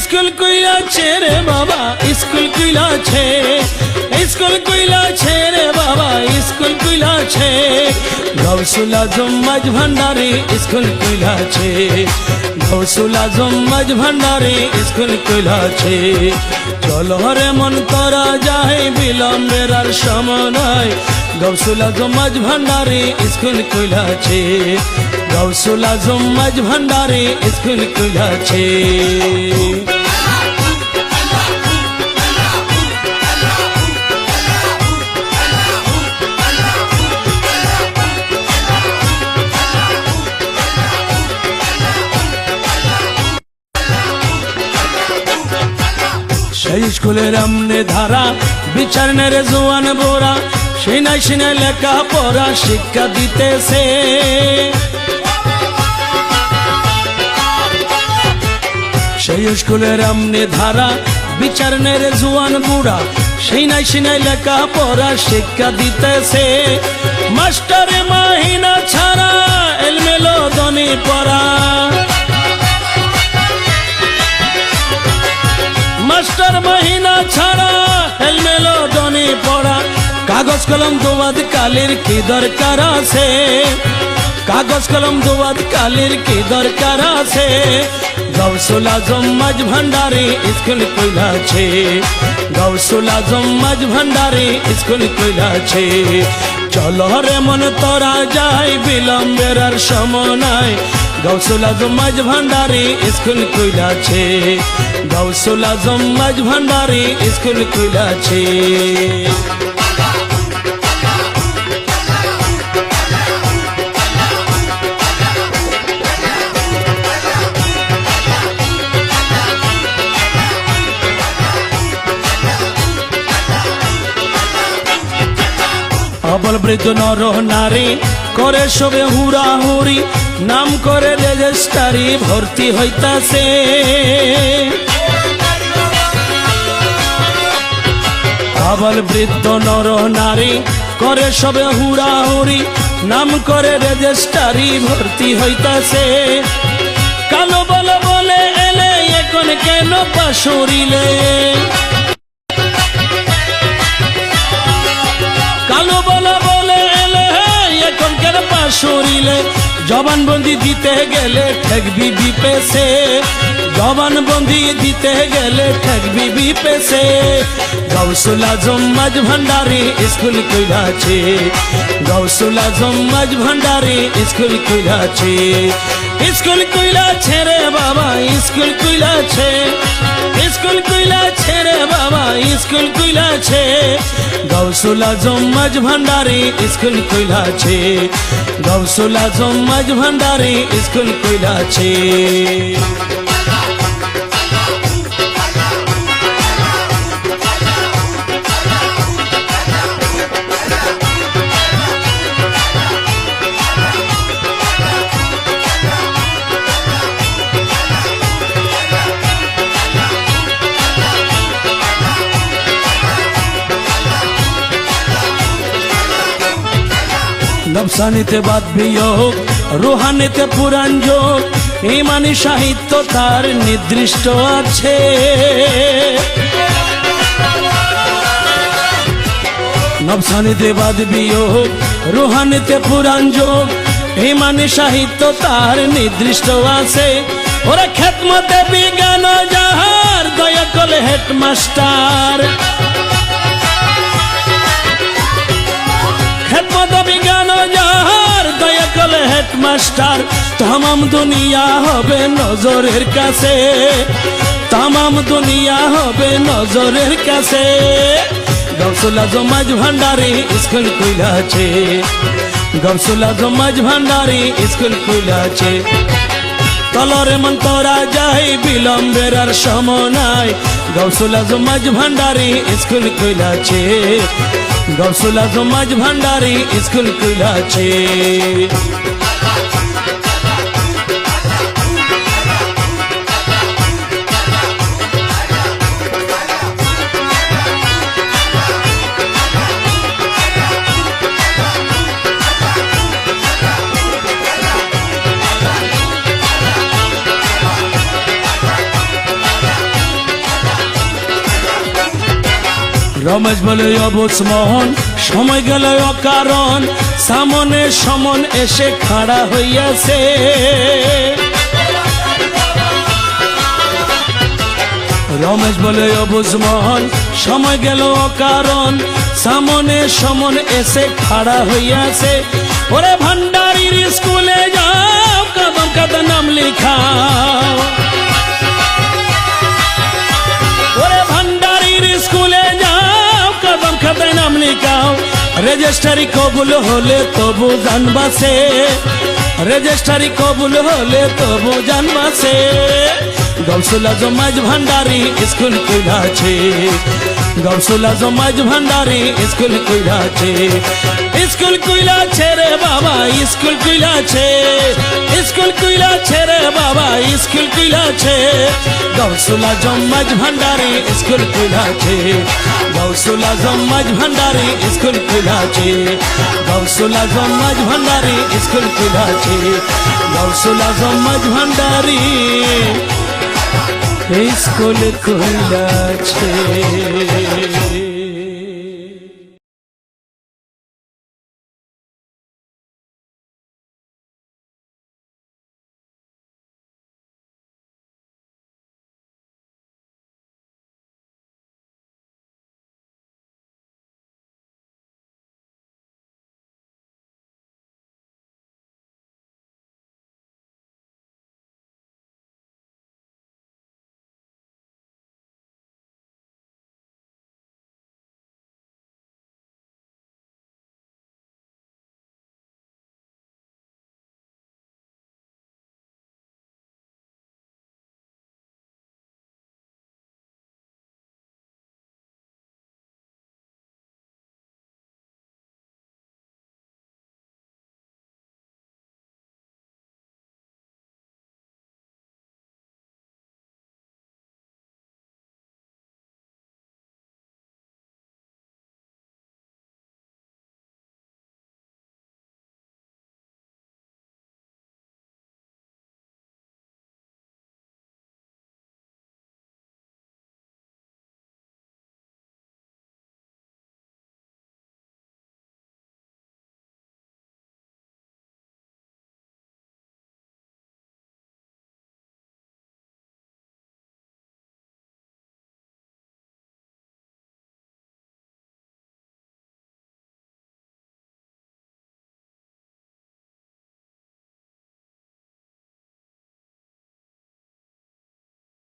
School কইলাছে রে বাবা school কইলাছে, school কইলাছে রে বাবা স্কুল কইলাছে, গৌসুল আজম মাঝ ভান্ডারে স্কুল কইলাছে, গৌসুল আজম মাঝ ভান্ডারে স্কুল কইলাছে। চলো রে মন করা যায় বিলম্বের আর সময় নাই, গৌসুল আজম মাঝ ভান্ডারে স্কুল কইলাছে, গৌসুল আজম মাঝ ভান্ডারে স্কুল কইলাছে। সেই স্কুলের আমনে ধারা বিচার নেরে জোয়ান বোরা, সিনাই সিনাই লেখা পড়া শিক্ষা দিতেছে। সেই স্কুলের আমনে ধারা বিচার নেরে জোয়ান বুড়া, সিনাই সিনাই লেখা পড়া শিক্ষা দিতেছে। মাস্টারে মাহিনা ছাড়া এলমেলো দনি পড়া, মাস্টার মহিনা ছাড়া এলমেলো দনি পড়া, কাগজ কলম দোয়াদ কালির কি দরকার আছে, কাগজ কলম দোয়াদ কালির কি দরকার আছে, গৌসুল আজম মাঝ ভান্ডারে স্কুল কইলাছে, গৌসুল আজম মাঝ ভান্ডারে স্কুল কইলাছে। চলো রে মন তোরা যাই বিলম্বের আর সময় নাই, গৌসুল আজম মাঝ ভান্ডারে স্কুল কইলাছে, গৌসুল আজম মাঝ ভান্ডারে স্কুল কইলাছে। আবল বৃদ্ধ নর নারী করে সবে হুড়াহুড়ি, নাম করে রেজিস্টারি ভর্তি হইতাছে। আবল বৃদ্ধ নর নারী করে সবে হুড়াহুড়ি, নাম করে রেজিস্টারি ভর্তি হইতাছে। কালো বলে বলে এলে এখন কেন পাশরিলে, কালো বলা বলে এলে এখন কেন পাশরিলে, জবানবন্দি দিতে গেলে ঠেকবি বিপেছে, জবানবন্দি দিতে গেলে ঠেকবি বিপেছে। গৌসুল আজম মাঝ ভান্ডারে স্কুল কইলাছে, গৌসুল আজম মাঝ ভান্ডারে স্কুল কইলাছে, স্কুল কইলাছে রে বাবা স্কুল কইলাছে, স্কুল কইলাছে রে বাবা স্কুল কইলাছে, গৌসুল আজম মাঝ ভান্ডারে স্কুল কইলাছে, গৌসুল আজম মাঝ ভান্ডারে স্কুল কইলাছে। নফসানিতে বাদ বিয়োগ, রুহানিতে পুরাণ যোগ, ইমানি সাহিত্য তার নির্দিষ্ট আছে। নফসানিতে বাদ বিয়োগ, রুহানিতে পুরাণ যোগ, ইমানি সাহিত্য তার নির্দিষ্ট আছে। ওরা খেদমতে বিজ্ঞান যাহার দয়া কলে হেডমাস্টার, খেদমত বিজ্ঞান যাহার দয়া কলে হেডমাস্টার, তামাম দুনিয়া হবে নজরের কাছে, তামাম দুনিয়া হবে নজরের কাছে। গৌসুল আজম মাঝ ভান্ডারে স্কুল কইলাছে, গৌসুল আজম মাঝ ভান্ডারে স্কুল কইলাছে। তলরে মন তোরা যাই বিলম্বের আর সময় নাই, গৌসুল আজম মাঝ ভান্ডারে স্কুল কইলাছে, গৌসুল আজম মাঝ ভান্ডারে স্কুল কইলাছে। রমেশ বলে অবুজ মোহন সময় গেল অকারণ সামনে সমন এসে খাড়া হইয়াছে রমেশ বলে অবুজ মোহন সময় গেল অকারণ সামনে সমন এসে খাড়া হইয়াছে ওরে ভান্ডারীর স্কুলে যাও কদম কাদা নাম লিখাও ওরে ভান্ডারীর স্কুলে যাও কদম খাতায় নাম লিখাও রেজিস্ট্রারি কবুল হলে তবু জানবাসে রেজিস্ট্রারি কবুল হলে তবু জানবাসে গৌসুল আজম মাঝ ভান্ডারী স্কুল কইলাছে গৌসুল আজম মাঝ ভান্ডারী স্কুল কইলাছে স্কুল কইলাছে রে বাবা স্কুল কইলাছে স্কুল কইলাছে রে বাবা স্কুল কইলাছে গৌসুল আজম মাঝ ভান্ডারী স্কুল কইলাছে গৌসুল আজম মাঝ ভান্ডারী স্কুল কইলাছে গৌসুল আজম মাঝ ভান্ডারী স্কুল কইলাছে গৌসুল আজম মাঝ ভান্ডারী স্কুল কইলাছে।